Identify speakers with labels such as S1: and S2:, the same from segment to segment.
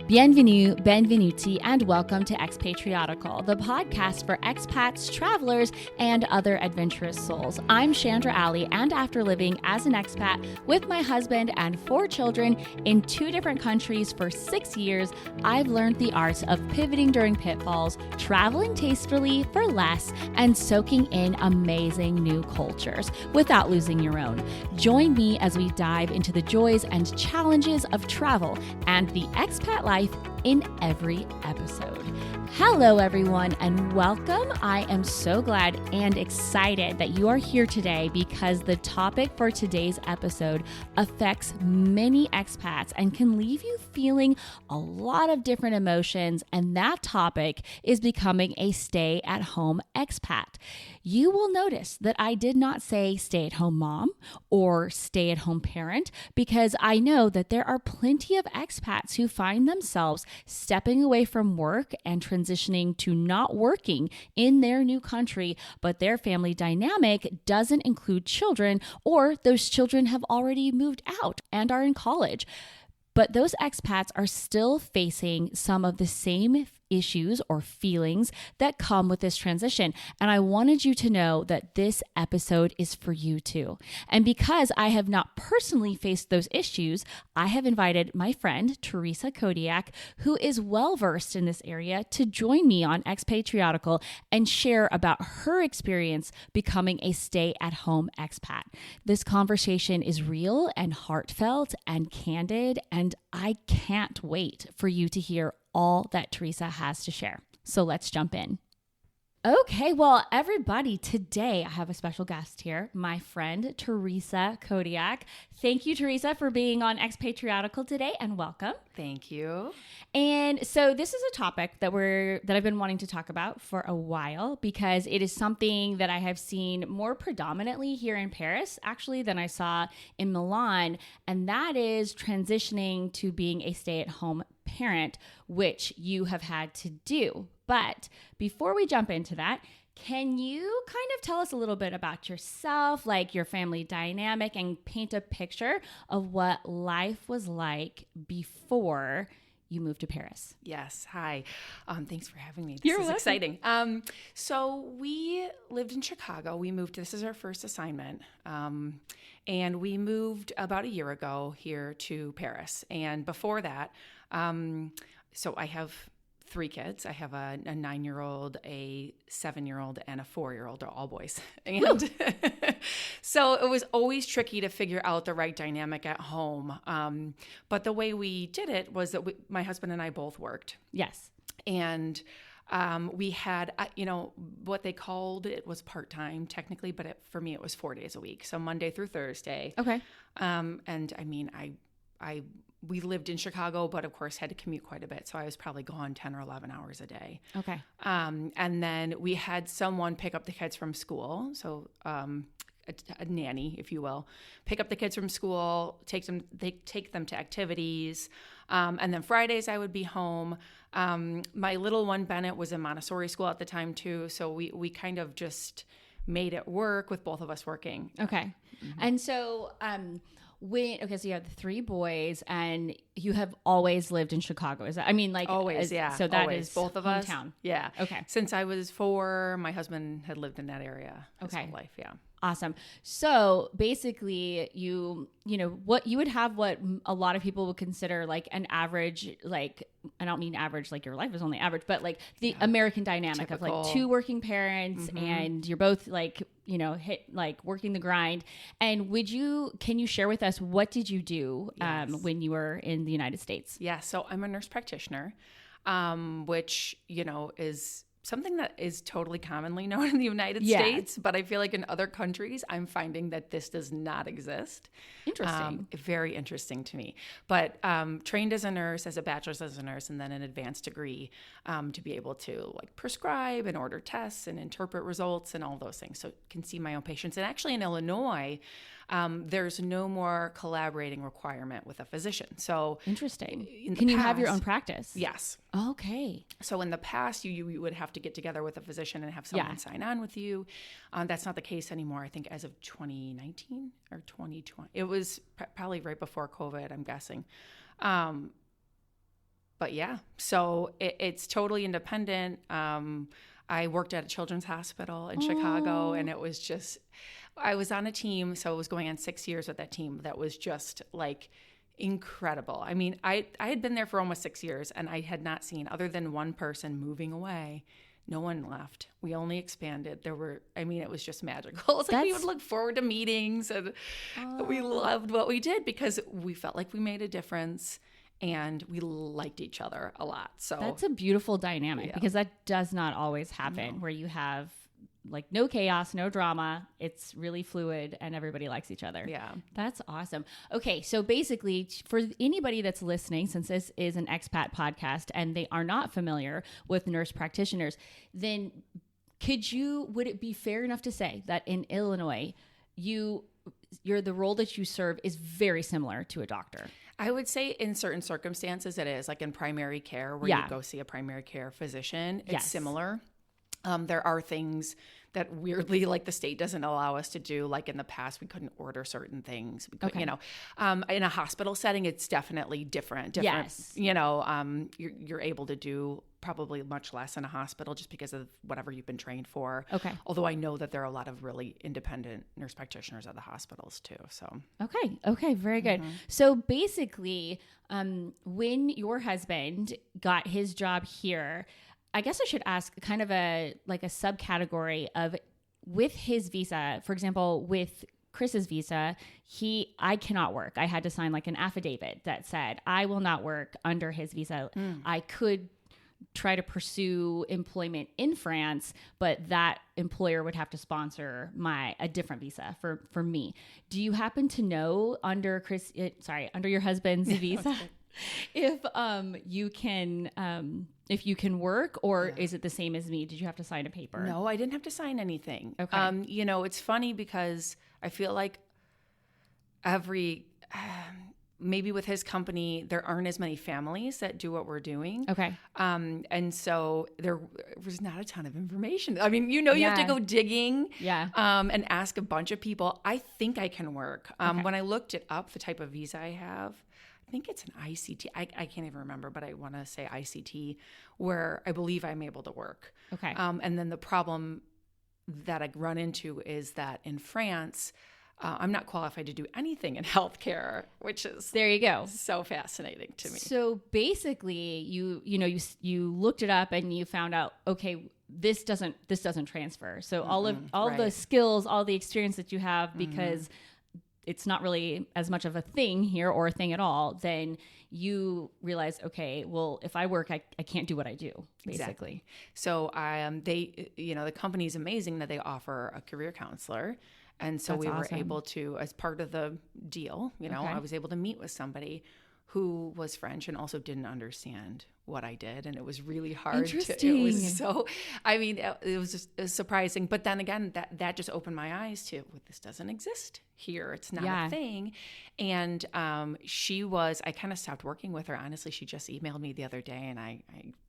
S1: Bienvenue, benvenuti, and welcome to Expatriotical, the podcast for expats, travelers, and other adventurous souls. I'm Chandra Alley, and after living as an expat with my husband and 4 children in 2 different countries for 6 years, I've learned the art of pivoting during pitfalls, traveling tastefully for less, and soaking in amazing new cultures without losing your own. Join me as we dive into the joys and challenges of travel and the expat life in every episode. Hello, everyone, and welcome. I am so glad and excited that you are here today because the topic for today's episode affects many expats and can leave you feeling a lot of different emotions, and that topic is becoming a stay-at-home expat. You will notice that I did not say stay-at-home mom or stay-at-home parent because I know that there are plenty of expats who find themselves stepping away from work and transitioning to not working in their new country, but their family dynamic doesn't include children, or those children have already moved out and are in college. But those expats are still facing some of the same issues or feelings that come with this transition. And I wanted you to know that this episode is for you too. And because I have not personally faced those issues, I have invited my friend, Teresa Kodiak, who is well-versed in this area, to join me on Expatriotical and share about her experience becoming a stay-at-home expat. This conversation is real and heartfelt and candid, and I can't wait for you to hear all that Teresa has to share. So let's jump in. Okay, well, everybody, today I have a special guest here, my friend Teresa Kodiak. Thank you, Teresa, for being on Expatriotical today, and welcome.
S2: Thank you.
S1: And so this is a topic that I've been wanting to talk about for a while because it is something that I have seen more predominantly here in Paris, actually, than I saw in Milan, and that is transitioning to being a stay-at-home parent, which you have had to do. But before we jump into that, can you kind of tell us a little bit about yourself, like your family dynamic, and paint a picture of what life was like before you moved to Paris?
S2: Yes. Hi. Thanks for having me.
S1: You're
S2: This is
S1: welcome.
S2: exciting. So we lived in Chicago. We moved. This is our first assignment. And we moved about a year ago here to Paris. And before that, so I have 3 kids. I have a 9-year-old, a 7-year-old, and a 4-year-old. They're all boys. And so it was always tricky to figure out the right dynamic at home. But the way we did it was that my husband and I both worked.
S1: Yes.
S2: And we had, what they called it was part-time technically, but for me it was 4 days a week. So Monday through Thursday.
S1: Okay.
S2: And I mean, we lived in Chicago, but of course had to commute quite a bit. So I was probably gone 10 or 11 hours a day.
S1: Okay.
S2: And then we had someone pick up the kids from school. So a nanny, if you will, pick up the kids from school, take them to activities. And then Fridays I would be home. My little one, Bennett, was in Montessori school at the time too. So we kind of just made it work with both of us working.
S1: Okay. Mm-hmm. And so, so you have the 3 boys, and you have always lived in Chicago. Is that? I mean, like
S2: always, yeah.
S1: So that
S2: always.
S1: is
S2: Both of
S1: hometown.
S2: us. Yeah.
S1: Okay.
S2: Since I was 4, my husband had lived in that area his whole life. Yeah.
S1: Awesome. So basically, what you would have what a lot of people would consider like an average, like, I don't mean average like your life is only average, but like the American dynamic
S2: Typical.
S1: of like 2 working parents, and you're both like, hit like working the grind. And can you share with us, what did you do when you were in the United States?
S2: Yeah. So I'm a nurse practitioner, which, is something that is totally commonly known in the United States, but I feel like in other countries, I'm finding that this does not exist.
S1: Interesting.
S2: Very interesting to me. But trained as a nurse, as a bachelor's as a nurse, and then an advanced degree to be able to like prescribe and order tests and interpret results and all those things. So can see my own patients. And actually in Illinois, there's no more collaborating requirement with a physician. So
S1: interesting. Can you have your own practice?
S2: Yes.
S1: Okay.
S2: So in the past, you would have to get together with a physician and have someone sign on with you. That's not the case anymore. I think as of 2019 or 2020, it was probably right before COVID, I'm guessing. but yeah, so it's totally independent. I worked at a children's hospital in Chicago, and it was just, I was on a team, so it was going on 6 years with that team. That was just like incredible. I mean, I had been there for almost 6 years, and I had not seen, other than one person moving away, no one left. We only expanded. It was just magical. It's like we would look forward to meetings, and we loved what we did because we felt like we made a difference. And we liked each other a lot. So
S1: that's a beautiful dynamic because that does not always happen where you have like no chaos, no drama. It's really fluid and everybody likes each other.
S2: Yeah.
S1: That's awesome. Okay. So basically for anybody that's listening, since this is an expat podcast and they are not familiar with nurse practitioners, then would it be fair enough to say that in Illinois, the role that you serve is very similar to a doctor?
S2: I would say in certain circumstances it is, like in primary care where you go see a primary care physician. It's similar. There are things that weirdly, like the state doesn't allow us to do. Like in the past, we couldn't order certain things. We could, in a hospital setting, it's definitely different.
S1: Yes.
S2: You're able to do probably much less in a hospital just because of whatever you've been trained for.
S1: Okay.
S2: Although I know that there are a lot of really independent nurse practitioners at the hospitals too. So.
S1: Okay. Very good. So basically, when your husband got his job here, I guess I should ask kind of a subcategory of with his visa, for example, with Chris's visa, I cannot work. I had to sign like an affidavit that said I will not work under his visa. I could try to pursue employment in France, but that employer would have to sponsor a different visa for me. Do you happen to know under your husband's visa if you can work, or is it the same as me? Did you have to sign a paper?
S2: No, I didn't have to sign anything.
S1: Okay.
S2: It's funny because I feel like maybe with his company, there aren't as many families that do what we're doing.
S1: Okay.
S2: And so there was not a ton of information. I mean, you have to go digging and ask a bunch of people. I think I can work. When I looked it up, the type of visa I have, I think it's an ICT. I can't even remember, but I want to say ICT, where I believe I'm able to work.
S1: Okay.
S2: And then the problem that I run into is that in France, I'm not qualified to do anything in healthcare, which is
S1: there you go.
S2: So fascinating to me.
S1: So basically, you looked it up and you found out, okay, this doesn't transfer. So all of the skills, all the experience that you have, because it's not really as much of a thing here or a thing at all, then you realize, okay, well, if I work, I can't do what I do, basically.
S2: Exactly. So the company's amazing that they offer a career counselor. And so we were able to, as part of the deal, I was able to meet with somebody who was French and also didn't understand what I did. And it was really hard.
S1: Interesting.
S2: It was surprising. But then again, that just opened my eyes to, this doesn't exist here. It's not a thing. And I kind of stopped working with her. Honestly, she just emailed me the other day and I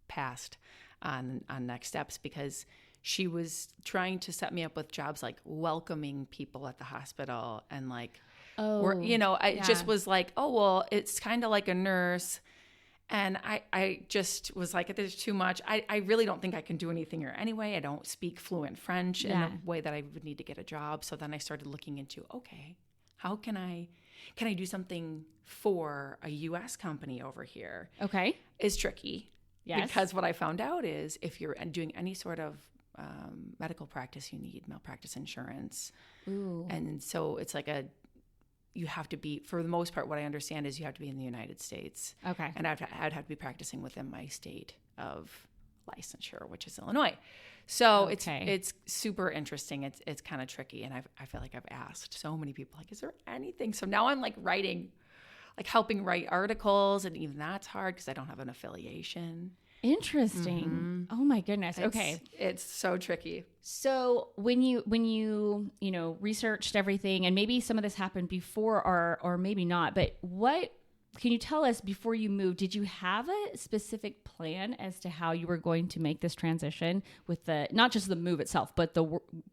S2: passed on next steps because she was trying to set me up with jobs like welcoming people at the hospital and like, just was like, oh, well, it's kind of like a nurse. And I just was like, there's too much. I really don't think I can do anything here anyway. I don't speak fluent French in the way that I would need to get a job. So then I started looking into, okay, how can I do something for a U.S. company over here?
S1: Okay.
S2: It's tricky.
S1: Yes.
S2: Because what I found out is if you're doing any sort of medical practice, you need malpractice insurance.
S1: Ooh.
S2: And so it's like you have to be, for the most part, what I understand is you have to be in the United States.
S1: Okay.
S2: And I'd have to be practicing within my state of licensure, which is Illinois. So it's super interesting. It's kind of tricky. And I feel like I've asked so many people, like, is there anything? So now I'm like helping write articles, and even that's hard because I don't have an affiliation.
S1: Interesting. Oh my goodness. Okay.
S2: It's so tricky.
S1: So when you researched everything, and maybe some of this happened before or maybe not, but what can you tell us before you moved? Did you have a specific plan as to how you were going to make this transition with not just the move itself, but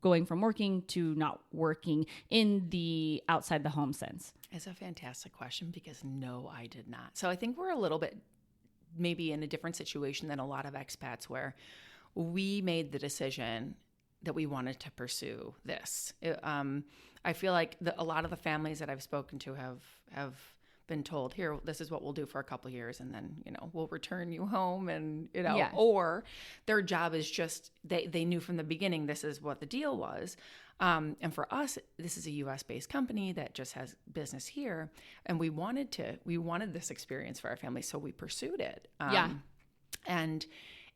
S1: going from working to not working in the outside the home sense?
S2: It's a fantastic question because no, I did not. So I think we're a little bit maybe in a different situation than a lot of expats, where we made the decision that we wanted to pursue this. I feel like a lot of the families that I've spoken to have been told, here, this is what we'll do for a couple of years, and then, we'll return you home, and, or their job is just, they knew from the beginning this is what the deal was. And for us, this is a US-based company that just has business here, and we wanted this experience for our family, so we pursued it. And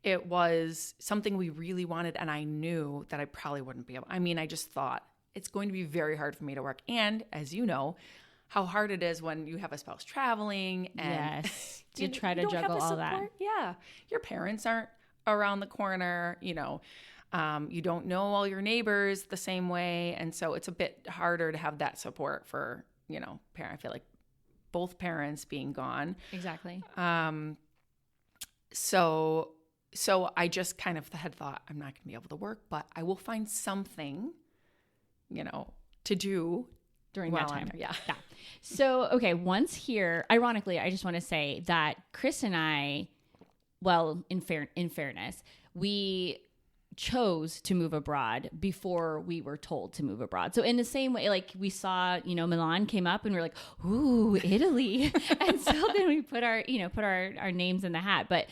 S2: it was something we really wanted, and I knew that I probably wouldn't be able. I mean, I just thought it's going to be very hard for me to work, and as you know, how hard it is when you have a spouse traveling and
S1: to try to juggle all that.
S2: Yeah. Your parents aren't around the corner, you don't know all your neighbors the same way. And so it's a bit harder to have that support for, parent. I feel like both parents being gone.
S1: Exactly.
S2: So I just kind of had thought, I'm not going to be able to work, but I will find something, to do
S1: during that time.
S2: Yeah.
S1: So, okay, once here, ironically, I just want to say that Chris and I, well, in fairness, we chose to move abroad before we were told to move abroad. So in the same way, like we saw, Milan came up and we're like, ooh, Italy. And so then we put our names in the hat. But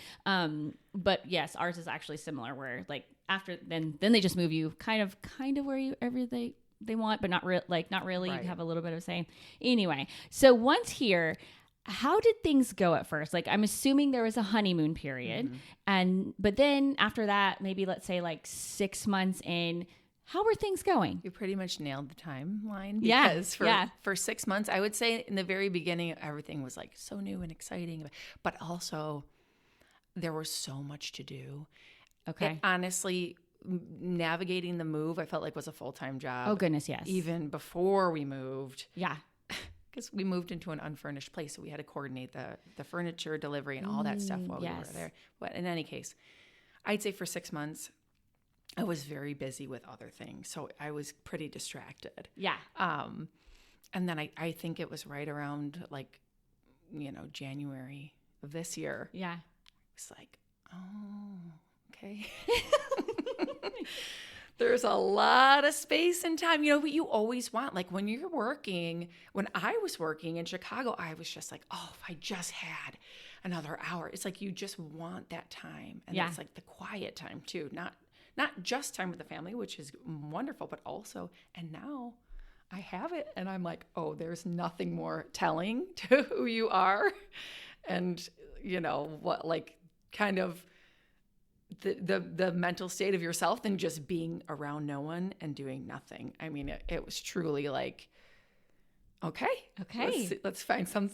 S1: yes, ours is actually similar, where like after, then they just move you kind of wherever they want, but not really. Right. You have a little bit of say. Anyway, so once here, how did things go at first? Like, I'm assuming there was a honeymoon period, but then after that, maybe let's say like 6 months in, how were things going?
S2: You pretty much nailed the timeline.
S1: Because
S2: for 6 months, I would say in the very beginning, everything was like so new and exciting, but also there was so much to do.
S1: Okay.
S2: Honestly, navigating the move, I felt like was a full-time job.
S1: Oh goodness, yes.
S2: Even before we moved.
S1: Yeah.
S2: Because we moved into an unfurnished place, so we had to coordinate the furniture delivery and all that stuff while we were there. But in any case, I'd say for 6 months, I was very busy with other things, so I was pretty distracted.
S1: Yeah.
S2: And then I think it was right around January of this year.
S1: Yeah.
S2: It's like, oh, okay. There's a lot of space and time. What you always want. Like when you're working, when I was working in Chicago, I was just like, oh, if I just had another hour. It's like you just want that time. And it's like the quiet time too. Not just time with the family, which is wonderful, but also, and now I have it. And I'm like, oh, there's nothing more telling to who you are. And what, like kind of the mental state of yourself than just being around no one and doing nothing. I mean, it was truly like, okay, let's find some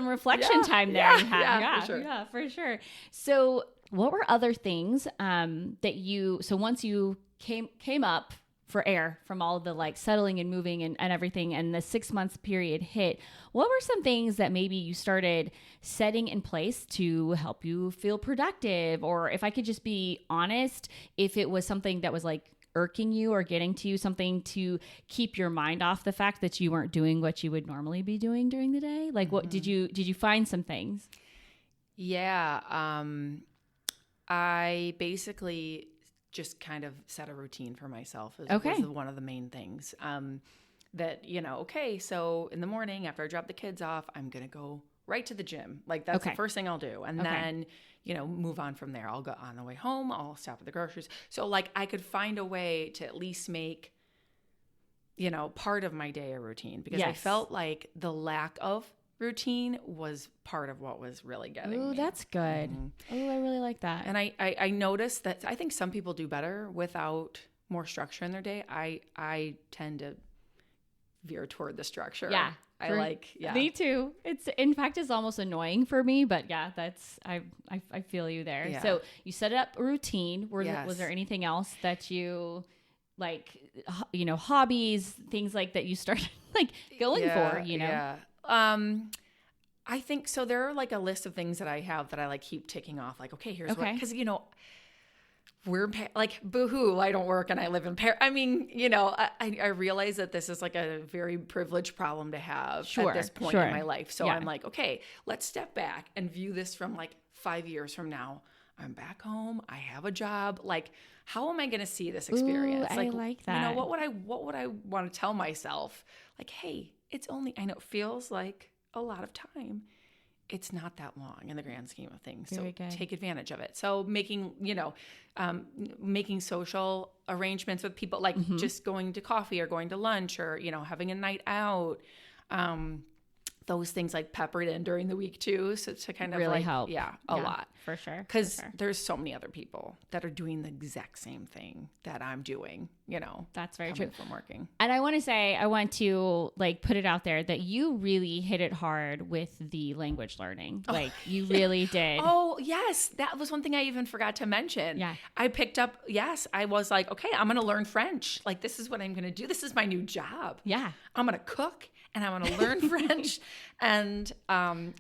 S1: reflection time there.
S2: Yeah,
S1: for sure. So what were other things so once you came up for air from all of the like settling and moving and everything, and the 6 months period hit, what were some things that maybe you started setting in place to help you feel productive? Or if I could just be honest, if it was something that was like irking you or getting to you, something to keep your mind off the fact that you weren't doing what you would normally be doing during the day? Like what did you find some things?
S2: Yeah. I basically just kind of set a routine for myself was one of the main things. That, so in the morning after I drop the kids off, I'm going to go right to the gym. Like that's the first thing I'll do. And then, move on from there. I'll go on the way home. I'll stop at the groceries. So like I could find a way to at least make, part of my day a routine, because I felt like the lack of routine was part of what was really getting me.
S1: Oh, that's good. Oh, I really like that.
S2: And I noticed that I think some people do better without more structure in their day. I tend to veer toward the structure.
S1: Yeah. Me too. It's almost annoying for me, but yeah, I feel you there. Yeah. So you set up a routine. Was there anything else that you like, hobbies, things like that you started like going for,
S2: Yeah. I think so. There are like a list of things that I have that I like keep ticking off. Like, okay, here's what, because like, boo-hoo, I don't work and I live in Paris. I mean, I realize that this is like a very privileged problem to have at this point in my life. So I'm like, okay, let's step back and view this from like 5 years from now. I'm back home. I have a job. Like, how am I going to see this experience?
S1: Ooh, I like that.
S2: What would I want to tell myself? Like, hey, I know it feels like a lot of time. It's not that long in the grand scheme of things. So take advantage of it. So making social arrangements with people, like just going to coffee or going to lunch or, having a night out. Those things like peppered in during the week too. So to kind of
S1: really help.
S2: Yeah, a lot.
S1: For sure.
S2: Because there's so many other people that are doing the exact same thing that I'm doing,
S1: That's very true.
S2: From working.
S1: And I want to like put it out there that you really hit it hard with the language learning. Like you really did.
S2: Oh, yes. That was one thing I even forgot to mention.
S1: Yeah.
S2: I picked up, I was like, okay, I'm going to learn French. Like, this is what I'm going to do. This is my new job.
S1: Yeah.
S2: I'm going to cook and I'm going to learn French. And I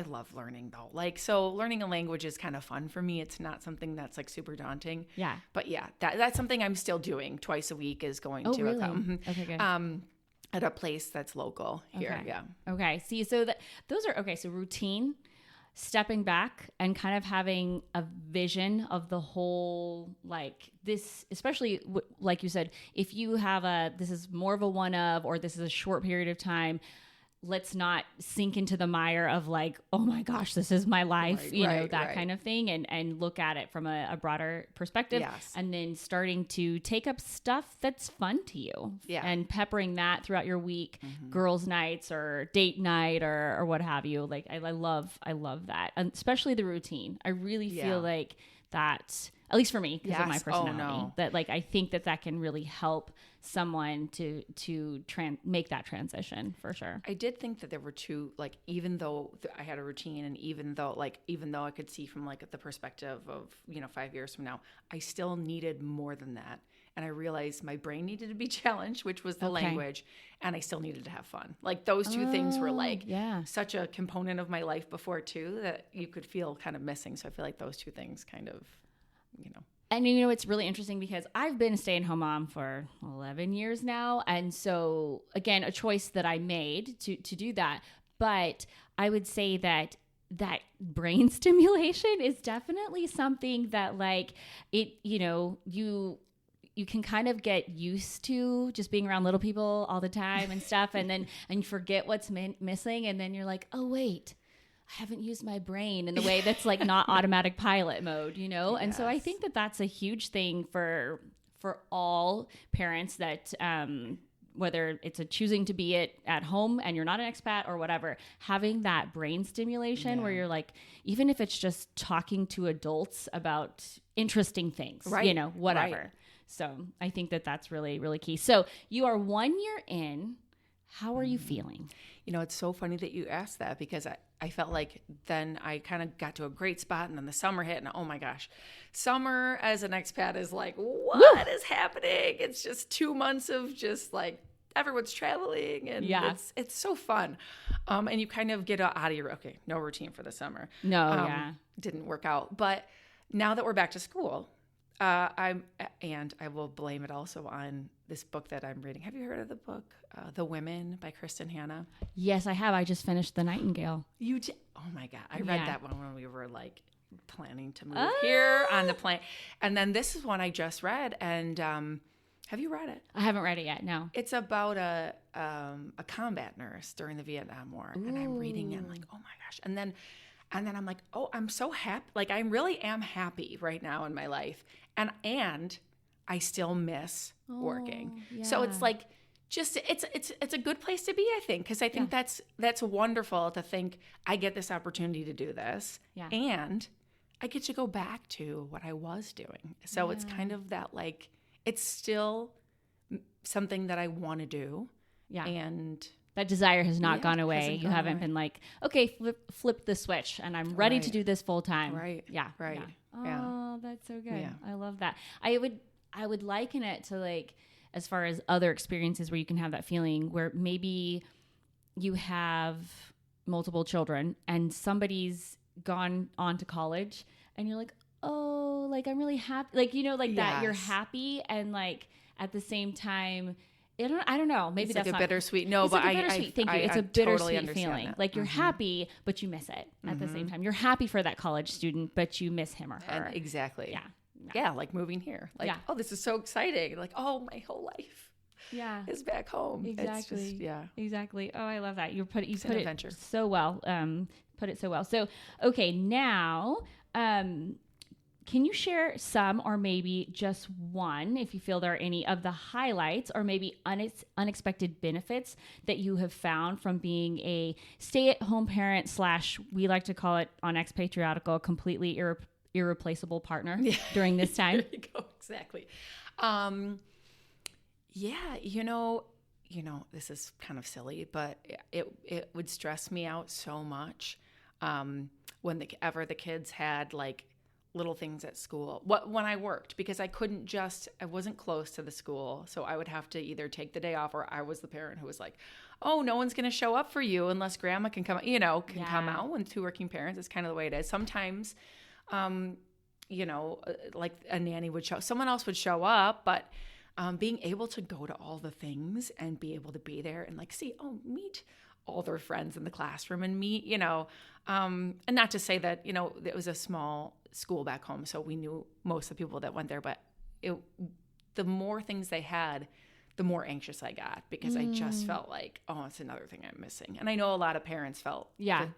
S2: love learning though. Like, so learning a language is kind of fun for me. It's not something that's like super daunting.
S1: Yeah.
S2: But yeah, that's something I'm still doing twice a week is going to
S1: really? Okay, good.
S2: At a place that's local here.
S1: Okay.
S2: Yeah.
S1: Okay. See, so those are, okay. So routine, stepping back and kind of having a vision of the whole, like this, especially like you said, if you have this is more of a one of, or this is a short period of time, let's not sink into the mire of like, oh my gosh, this is my life, that kind of thing, and look at it from a broader perspective.
S2: Yes.
S1: And then starting to take up stuff that's fun to you, and peppering that throughout your week, girls' nights or date night or what have you. Like I love that, and especially the routine. I really feel like that, at least for me, because of my personality, that like I think that can really help someone to make that transition for sure.
S2: I did think that there were two, like, even though I had a routine and even though I could see from like the perspective of 5 years from now, I still needed more than that. And I realized my brain needed to be challenged, which was the language, and I still needed to have fun. Like those two things were like such a component of my life before too, that you could feel kind of missing. So I feel like those two things kind of,
S1: And it's really interesting because I've been a stay-at-home mom for 11 years now. And so again, a choice that I made to do that. But I would say that brain stimulation is definitely something that like it, you can kind of get used to just being around little people all the time and stuff. And you forget what's missing. And then you're like, oh, wait, I haven't used my brain in the way that's like not automatic pilot mode, Yes. And so I think that that's a huge thing for all parents that, whether it's choosing to be at home and you're not an expat or whatever, having that brain stimulation where you're like, even if it's just talking to adults about interesting things, whatever. Right. So I think that that's really, really key. So you are 1 year in. How are you feeling?
S2: It's so funny that you asked that because I felt like then I kind of got to a great spot and then the summer hit and oh my gosh, summer as an expat is like, what is happening? It's just 2 months of just like everyone's traveling and it's so fun. And you kind of get out of your, no routine for the summer. Didn't work out. But now that we're back to school, I will blame it also on this book that I'm reading. Have you heard of the book, The Women by Kristen Hanna?
S1: Yes, I have. I just finished The Nightingale.
S2: You did? Oh my God. I read that one when we were like planning to move here on the plane. And then this is one I just read. And have you read it?
S1: I haven't read it yet, no.
S2: It's about a combat nurse during the Vietnam War. Ooh. And I'm reading it and I'm like, oh my gosh. And then I'm like, oh, I'm so happy. Like I really am happy right now in my life. And I still miss working. Yeah. So it's like just it's a good place to be, I think, because I think that's wonderful to think I get this opportunity to do this. Yeah. And I get to go back to what I was doing. So it's kind of that like it's still something that I want to do. Yeah. And
S1: that desire has not gone away. You haven't been like, okay, flip the switch and I'm ready to do this full time.
S2: Right.
S1: Yeah.
S2: Right.
S1: Yeah. Oh, that's so good. Yeah. I love that. I would liken it to like, as far as other experiences where you can have that feeling where maybe you have multiple children and somebody's gone on to college and you're like, oh, like I'm really happy. Like, like that you're
S2: Yes.
S1: happy and like at the same time, I don't know. Maybe
S2: It's
S1: that's
S2: like a
S1: not
S2: bittersweet. No,
S1: it's
S2: but
S1: like a bittersweet. Thank you. It's a
S2: totally
S1: bittersweet
S2: understand
S1: feeling.
S2: that.
S1: Like you're happy, but you miss it at the same time. You're happy for that college student, but you miss him or her.
S2: And exactly.
S1: Yeah.
S2: Yeah, like moving here. Like, oh, this is so exciting. Like, oh, my whole life.
S1: Yeah.
S2: Is back home.
S1: Exactly.
S2: It's just,
S1: Exactly. Oh, I love that. You put it
S2: adventure.
S1: so well. Put it so well. So, okay, now, can you share some or maybe just one, if you feel there are any of the highlights or maybe unexpected benefits that you have found from being a stay-at-home parent / we like to call it on Expatriotical, completely irreplaceable partner during this time?
S2: There you go. Exactly. This is kind of silly, but it would stress me out so much when the kids had like little things at school. When I worked, because I wasn't close to the school, so I would have to either take the day off, or I was the parent who was like, "Oh, no one's going to show up for you unless grandma can come. Come out." When two working parents, it's kind of the way it is. Sometimes, like a nanny someone else would show up, but being able to go to all the things and be able to be there and like meet all their friends in the classroom and meet, and not to say that, it was a small school back home, so we knew most of the people that went there, but the more things they had, the more anxious I got, because I just felt like, oh, it's another thing I'm missing. And I know a lot of parents felt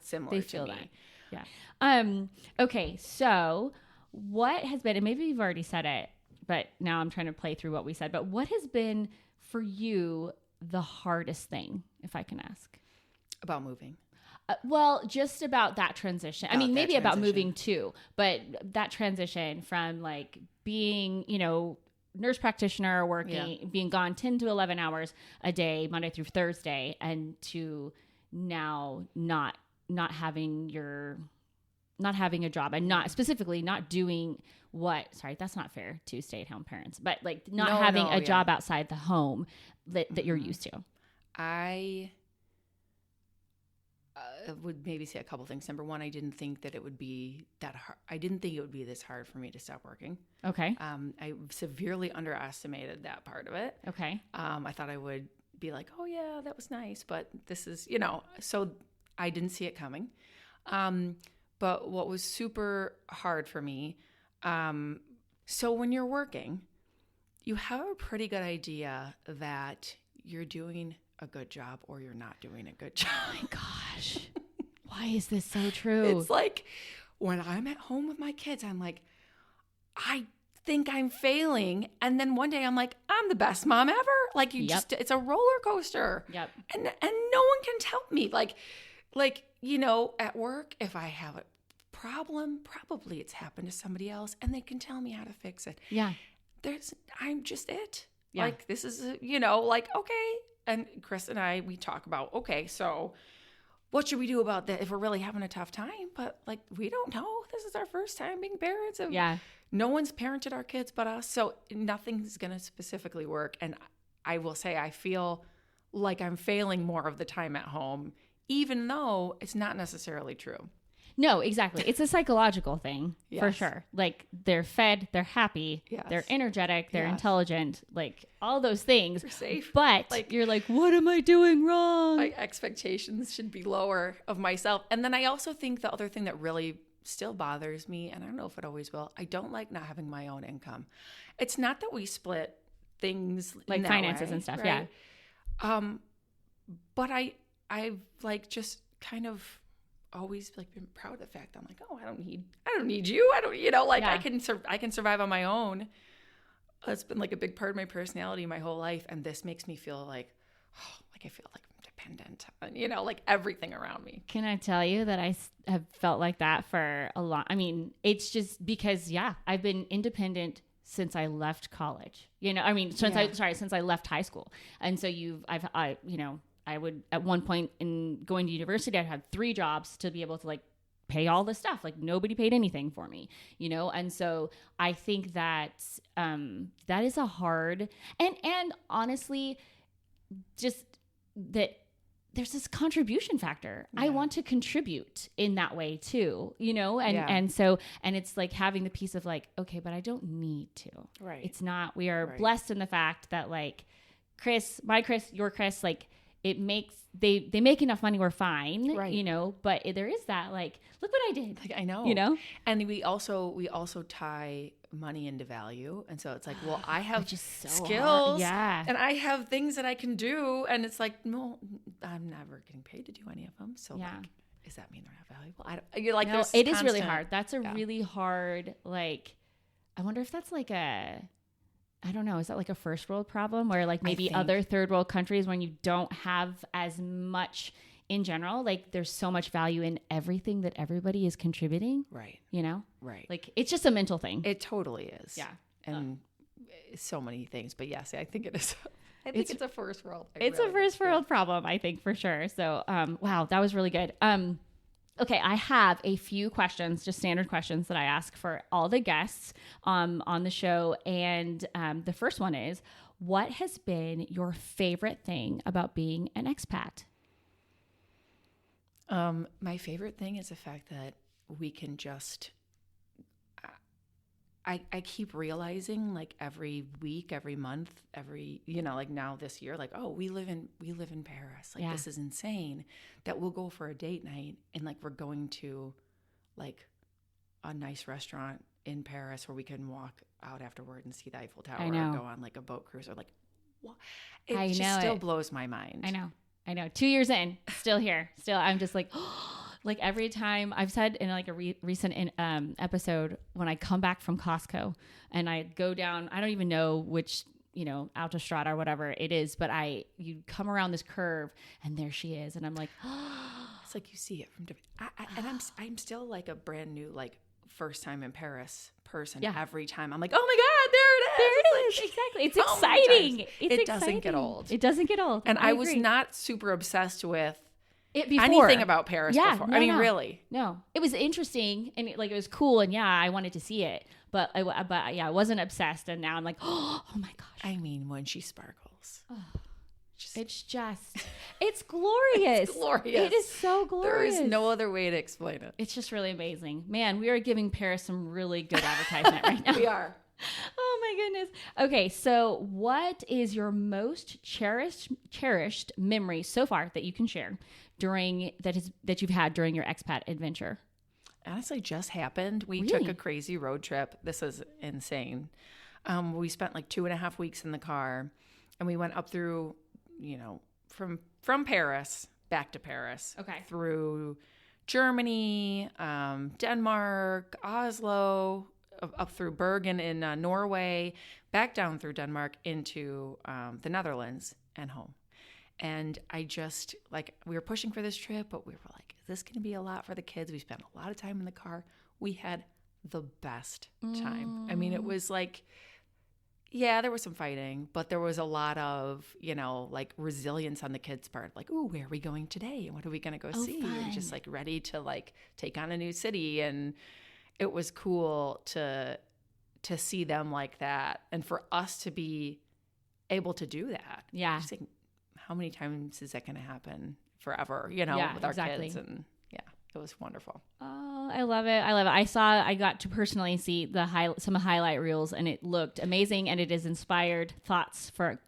S2: similar
S1: they
S2: to
S1: feel
S2: me.
S1: that. Yeah. Okay, so what has been, and maybe you've already said it, but now I'm trying to play through what we said, but what has been for you the hardest thing, if I can ask?
S2: About moving.
S1: Well, just about that transition. I mean, maybe about moving too, but that transition from like being, nurse practitioner, working, being gone 10 to 11 hours a day, Monday through Thursday, and to now not having a job and not doing sorry, that's not fair to stay-at-home parents, but like not having a job outside the home that you're used to.
S2: I would maybe say a couple things. Number one, I didn't think that it would be that hard. I didn't think it would be this hard for me to stop working.
S1: Okay.
S2: I severely underestimated that part of it.
S1: Okay.
S2: I thought I would be like, oh yeah, that was nice, but this is, so I didn't see it coming. But what was super hard for me, so when you're working, you have a pretty good idea that you're doing a good job or you're not doing a good job.
S1: Oh my gosh. Why is this so true?
S2: It's like when I'm at home with my kids, I'm like, I think I'm failing. And then one day I'm like, I'm the best mom ever. Like it's a roller coaster.
S1: Yep.
S2: And no one can tell me like, at work, if I have a problem, probably it's happened to somebody else and they can tell me how to fix it.
S1: Yeah.
S2: I'm just it.
S1: Yeah.
S2: Like, this is, okay. And Chris and I, we talk about, okay, so what should we do about that if we're really having a tough time? But like, we don't know. This is our first time being parents. And no one's parented our kids but us. So nothing's going to specifically work. And I will say, I feel like I'm failing more of the time at home, even though it's not necessarily true.
S1: No, exactly. It's a psychological thing for sure. Like they're fed, they're happy, they're energetic, they're intelligent, like all those things.
S2: They're safe.
S1: But you're like, what am I doing wrong?
S2: My expectations should be lower of myself. And then I also think the other thing that really still bothers me, and I don't know if it always will, I don't like not having my own income. It's not that we split things
S1: like finances and stuff. Right?
S2: Yeah. But I've like just kind of always like been proud of the fact I'm like, oh, I don't need you. I don't, I can survive on my own. It's been like a big part of my personality my whole life. And this makes me feel like, I feel like I'm dependent on, like everything around me.
S1: Can I tell you that I have felt like that for a lot? I mean, it's just because, I've been independent since I left college, since I left high school. And so I would, at one point in going to university, I had 3 jobs to be able to like pay all the stuff. Like nobody paid anything for me, And so I think that, that is a hard, and honestly, just that there's this contribution factor. I want to contribute in that way too, you know? And so it's like having the piece of like, okay, but I don't need to.
S2: Right.
S1: It's not, we are blessed in the fact that like Chris, my Chris, your Chris, like it makes, they make enough money, we're fine,
S2: right.
S1: you know, but there is that like, look what I did.
S2: Like, I know.
S1: You know?
S2: And we also tie money into value. And so it's like, well, I have skills and I have things that I can do. And it's like, no, I'm never getting paid to do any of them. So like, does that mean they're not valuable? You're like,
S1: no, it is really hard. That's a really hard, like, I wonder if that's like I don't know. Is that like a first world problem where like maybe other third world countries when you don't have as much in general, like there's so much value in everything that everybody is contributing.
S2: Right.
S1: You know?
S2: Right.
S1: Like it's just a mental thing.
S2: It totally is.
S1: Yeah.
S2: And so many things. But yes, I think it is. I think it's a first world.
S1: It's a first world problem, I think, for sure. So, wow, that was really good. Okay, I have a few questions, just standard questions that I ask for all the guests on the show. And the first one is, what has been your favorite thing about being an expat?
S2: My favorite thing is the fact that we can just, I keep realizing like every week, every month, like now this year, like, oh, we live in Paris. Like this is insane that we'll go for a date night and like we're going to like a nice restaurant in Paris where we can walk out afterward and see the Eiffel Tower or go on like a boat cruise or like, what? It just still blows my mind.
S1: I know. 2 years in, still here. Still, I'm just like, like every time I've said in like a recent episode, when I come back from Costco and I go down, I don't even know which, autostrada or whatever it is, but you come around this curve and there she is. And I'm like,
S2: it's like you see it from different, and I'm still like a brand new, like first time in Paris person every time. I'm like, oh my God, there it is.
S1: Exactly. It's exciting.
S2: It doesn't get old.
S1: It doesn't get old.
S2: And I was not super obsessed with
S1: it before.
S2: Anything about Paris before.
S1: No,
S2: really.
S1: No. It was interesting and it was cool and I wanted to see it. But I wasn't obsessed and now I'm like, oh my gosh.
S2: I mean, when she sparkles.
S1: It's glorious.
S2: It's glorious.
S1: It is so glorious.
S2: There is no other way to explain it.
S1: It's just really amazing. Man, we are giving Paris some really good advertisement right now.
S2: We are.
S1: Oh my goodness. Okay, so what is your most cherished memory so far that you can share that you've had during your expat adventure?
S2: Honestly, just happened. We took a crazy road trip. This is insane. We spent like 2.5 weeks in the car, and we went up through, from Paris back to Paris.
S1: Okay.
S2: Through Germany, Denmark, Oslo, up through Bergen in Norway, back down through Denmark into the Netherlands and home. And I just, like, we were pushing for this trip, but we were like, is this going to be a lot for the kids? We spent a lot of time in the car. We had the best time. I mean, it was like, there was some fighting, but there was a lot of, like resilience on the kids' part. Like, ooh, where are we going today? And what are we going to go see?
S1: Fun.
S2: And just like ready to like take on a new city. And it was cool to see them like that. And for us to be able to do that.
S1: Yeah.
S2: Just like, how many times is that going to happen forever, with our kids? And it was wonderful. Oh,
S1: I love it. I got to personally see some highlight reels and it looked amazing. And it has inspired thoughts for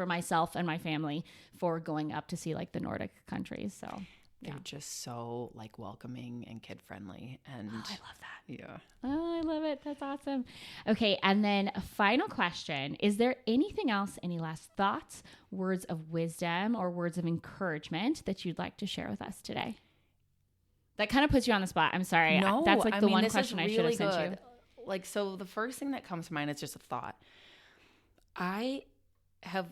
S1: myself and my family for going up to see like the Nordic countries. So
S2: they're just so like welcoming and kid friendly. And
S1: I love that.
S2: Yeah.
S1: Oh, I love it. That's awesome. Okay. And then a final question. Is there anything else, any last thoughts, words of wisdom or words of encouragement that you'd like to share with us today? That kind of puts you on the spot. I'm sorry.
S2: No,
S1: that's like the one question I should have sent you.
S2: Like, so the first thing that comes to mind is just a thought. I have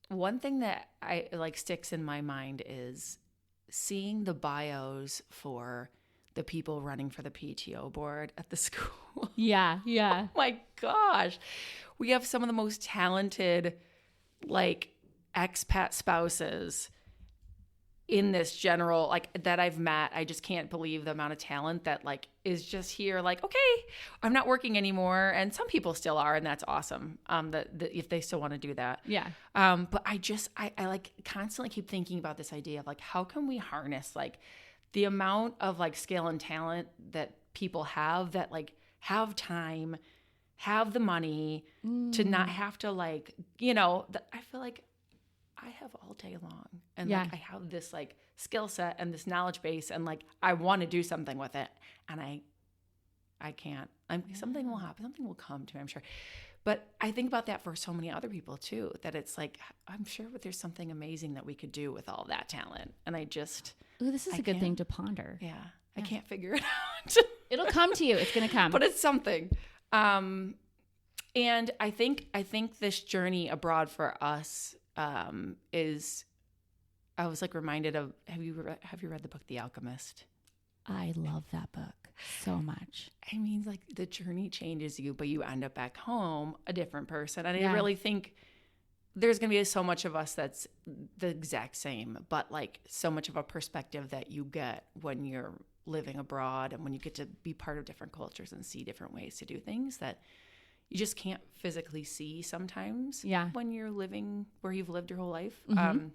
S2: one thing that I like sticks in my mind is seeing the bios for the people running for the PTO board at the school.
S1: Yeah.
S2: Oh my gosh. We have some of the most talented, like, expat spouses in this general, like, that I've met, I just can't believe the amount of talent that, like, is just here, like, okay, I'm not working anymore. And some people still are, and that's awesome. That if they still want to do that.
S1: Yeah.
S2: But I like constantly keep thinking about this idea of, like, how can we harness, like, the amount of, like, skill and talent that people have that, like, have time, have the money to not have to, like, I feel like I have all day long, and like I have this, like, skill set and this knowledge base, and, like, I want to do something with it, and I can't. Something will happen. Something will come to me, I'm sure. But I think about that for so many other people too, that it's like, I'm sure there's something amazing that we could do with all that talent. And I just,
S1: this is a good thing to ponder.
S2: Yeah. I can't figure it out.
S1: It'll come to you. It's going to come.
S2: But it's something. And I think this journey abroad for us is, I was, like, reminded of, have you read the book The Alchemist?
S1: I love that book so much.
S2: I mean, like, the journey changes you, but you end up back home a different person. And I really think there's going to be so much of us that's the exact same, but, like, so much of a perspective that you get when you're living abroad and when you get to be part of different cultures and see different ways to do things that you just can't physically see sometimes when you're living where you've lived your whole life.
S1: Mm-hmm.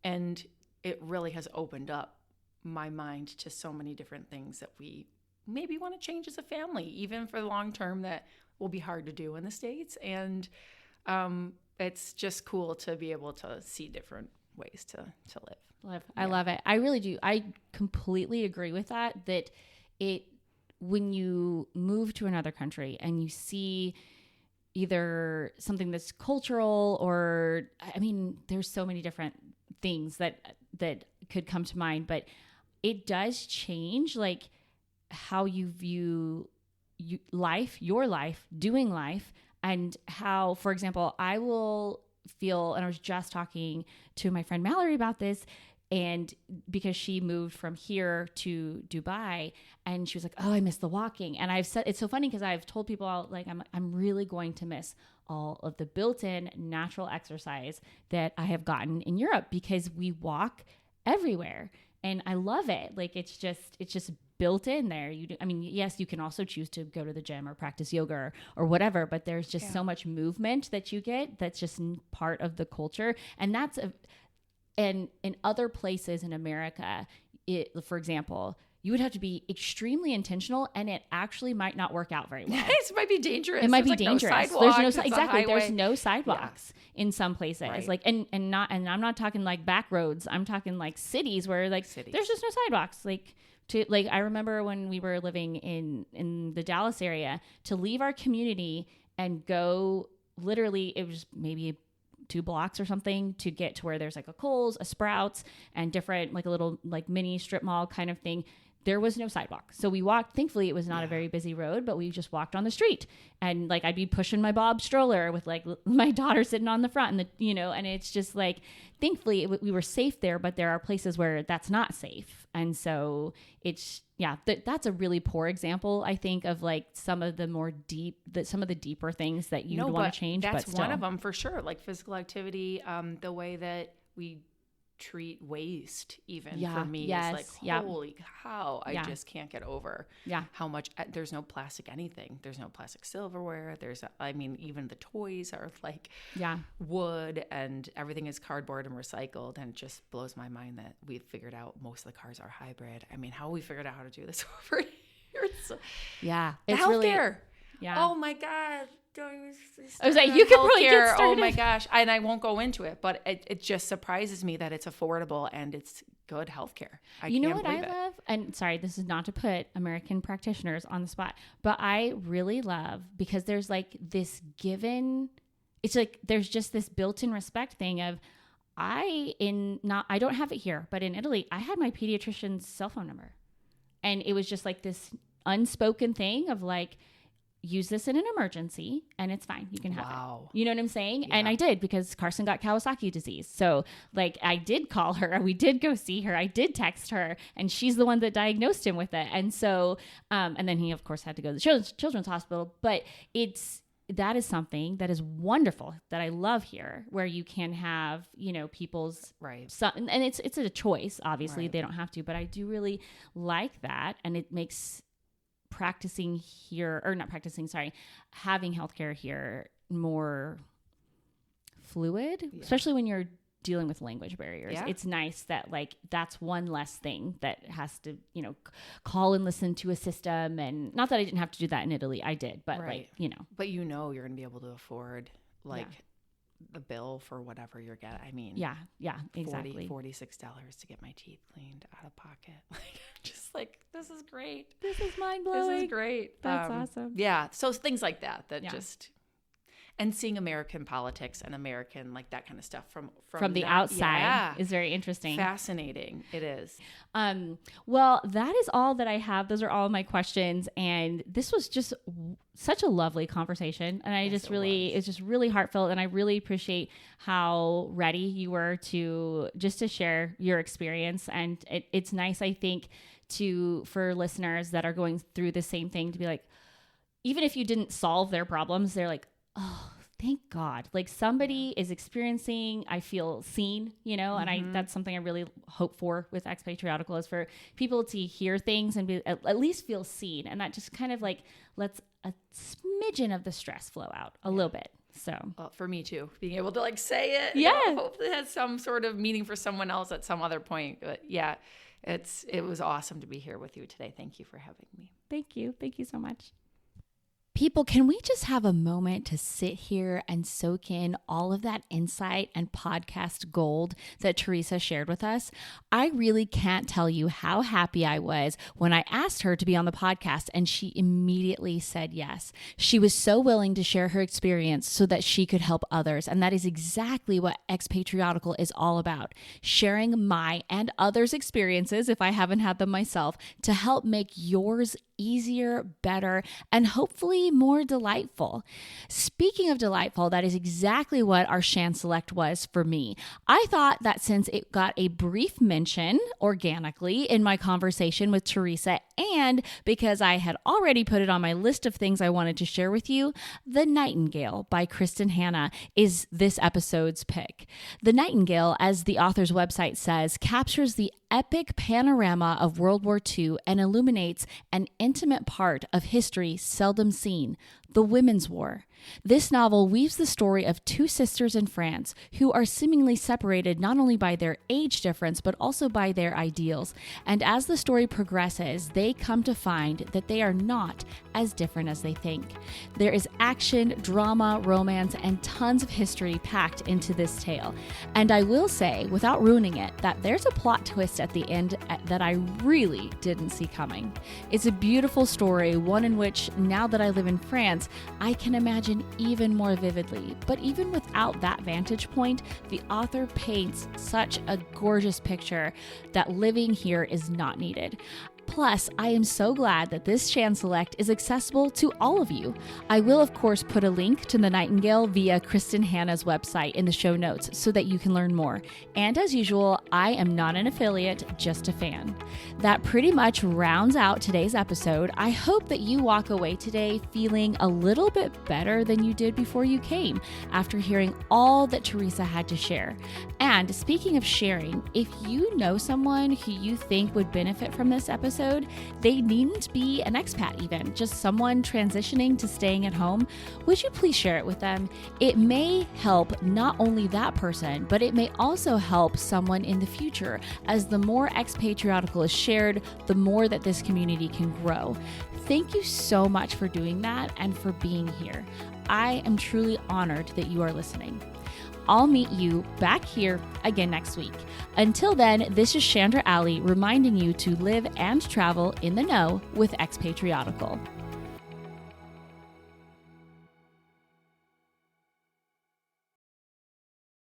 S2: And it really has opened up my mind to so many different things that we maybe want to change as a family, even for the long term, that will be hard to do in the States. And it's just cool to be able to see different ways to live.
S1: I love it. I really do. I completely agree with that when you move to another country and you see either something that's cultural or, I mean, there's so many different things that could come to mind, but it does change, like, how you view your life, doing life, and how, for example, I will feel, and I was just talking to my friend Mallory about this, and because she moved from here to Dubai, and she was like, oh, I miss the walking. And I've said, it's so funny because I've told people, like, I'm really going to miss all of the built-in natural exercise that I have gotten in Europe, because we walk everywhere and I love it. Like, it's just built in there. Yes, you can also choose to go to the gym or practice yoga or whatever, but there's just so much movement that you get that's just part of the culture. And and in other places in America, for example, you would have to be extremely intentional, and it actually might not work out very well.
S2: It might be dangerous.
S1: It might be dangerous. There's no sidewalks in some places.
S2: Right.
S1: Like, and I'm not talking like back roads. I'm talking like cities where, like, there's just no sidewalks. Like, I remember when we were living in the Dallas area, to leave our community and go, literally, it was maybe 2 blocks or something to get to where there's, like, a Kohl's, a Sprouts, and different, like, a little, like, mini strip mall kind of thing. There was no sidewalk. So we walked. Thankfully, it was not a very busy road, but we just walked on the street. And, like, I'd be pushing my Bob stroller with, like, my daughter sitting on the front, and and it's just like, thankfully we were safe there, but there are places where that's not safe. And so it's, that's a really poor example, I think, of, like, some of the deeper things that you want to change.
S2: That's
S1: but still,
S2: one of them for sure. Like physical activity, the way that we treat waste, even for me, is like, holy cow, I just can't get over how much there's no plastic anything. There's no plastic silverware. Even the toys are like wood, and everything is cardboard and recycled, and it just blows my mind that we've figured out most of the cars are hybrid. I mean, how we figured out how to do this over here. It's healthcare. Oh my God.
S1: I was like, you can really get started.
S2: Oh my gosh. And I won't go into it, but it just surprises me that it's affordable and it's good healthcare.
S1: You know what I love? And sorry, this is not to put American practitioners on the spot, but I really love, because there's, like, this given, it's like, there's just this built-in respect thing of, I don't have it here, but in Italy, I had my pediatrician's cell phone number. And it was just like this unspoken thing of, like, use this in an emergency and it's fine. You can have it. You know what I'm saying? Yeah. And I did, because Carson got Kawasaki disease. So, like, I did call her. We did go see her. I did text her, and she's the one that diagnosed him with it. And so, and then he, of course, had to go to the children's hospital. But it's that is something that is wonderful that I love here, where you can have, people's and it's a choice. Obviously, they don't have to, but I do really like that, and it makes having healthcare here more fluid, especially when you're dealing with language barriers. Yeah. It's nice that that's one less thing that has to, call and listen to a system. And not that I didn't have to do that in Italy. I did, but
S2: But you're going to be able to afford the bill for whatever you're getting. I mean,
S1: yeah, exactly.
S2: $46 to get my teeth cleaned out of pocket. Just this is great.
S1: This is mind blowing.
S2: This is great.
S1: That's awesome.
S2: Yeah. So things like that just... And seeing American politics and American, that kind of stuff from
S1: the outside is very interesting.
S2: Fascinating. It is.
S1: Well, that is all that I have. Those are all of my questions. And this was just such a lovely conversation. And it's just really heartfelt. And I really appreciate how ready you were to share your experience. And it's nice, I think, for listeners that are going through the same thing to be even if you didn't solve their problems, they're oh, thank God. Somebody is experiencing, I feel seen, and that's something I really hope for with Expatriotical, is for people to hear things and at least feel seen. And that just kind of lets a smidgen of the stress flow out a little bit. So
S2: for me too, being able to say it.
S1: Yeah.
S2: Hopefully it has some sort of meaning for someone else at some other point. But yeah, it was awesome to be here with you today. Thank you for having me.
S1: Thank you. Thank you so much. People, can we just have a moment to sit here and soak in all of that insight and podcast gold that Teresa shared with us? I really can't tell you how happy I was when I asked her to be on the podcast and she immediately said yes. She was so willing to share her experience so that she could help others. And that is exactly what Expatriotical is all about. Sharing my and others' experiences, if I haven't had them myself, to help make yours easier, better, and hopefully more delightful. Speaking of delightful, that is exactly what our Shan Select was for me. I thought that since it got a brief mention organically in my conversation with Teresa, and because I had already put it on my list of things I wanted to share with you, The Nightingale by Kristen Hanna is this episode's pick. The Nightingale, as the author's website says, captures the epic panorama of World War II and illuminates an intimate part of history seldom seen, the Women's War. This novel weaves the story of two sisters in France who are seemingly separated not only by their age difference, but also by their ideals. And as the story progresses, they come to find that they are not as different as they think. There is action, drama, romance, and tons of history packed into this tale. And I will say, without ruining it, that there's a plot twist at the end that I really didn't see coming. It's a beautiful story, one in which, now that I live in France, I can imagine even more vividly. But even without that vantage point, the author paints such a gorgeous picture that living here is not needed. Plus, I am so glad that this Shan Select is accessible to all of you. I will, of course, put a link to The Nightingale via Kristen Hanna's website in the show notes so that you can learn more. And as usual, I am not an affiliate, just a fan. That pretty much rounds out today's episode. I hope that you walk away today feeling a little bit better than you did before you came after hearing all that Teresa had to share. And speaking of sharing, if you know someone who you think would benefit from this episode, they needn't be an expat even, just someone transitioning to staying at home, would you please share it with them? It may help not only that person, but it may also help someone in the future, as the more Expatriotical is shared, the more that this community can grow. Thank you so much for doing that and for being here. I am truly honored that you are listening. I'll meet you back here again next week. Until then, this is Chandra Alley reminding you to live and travel in the know with Expatriotical.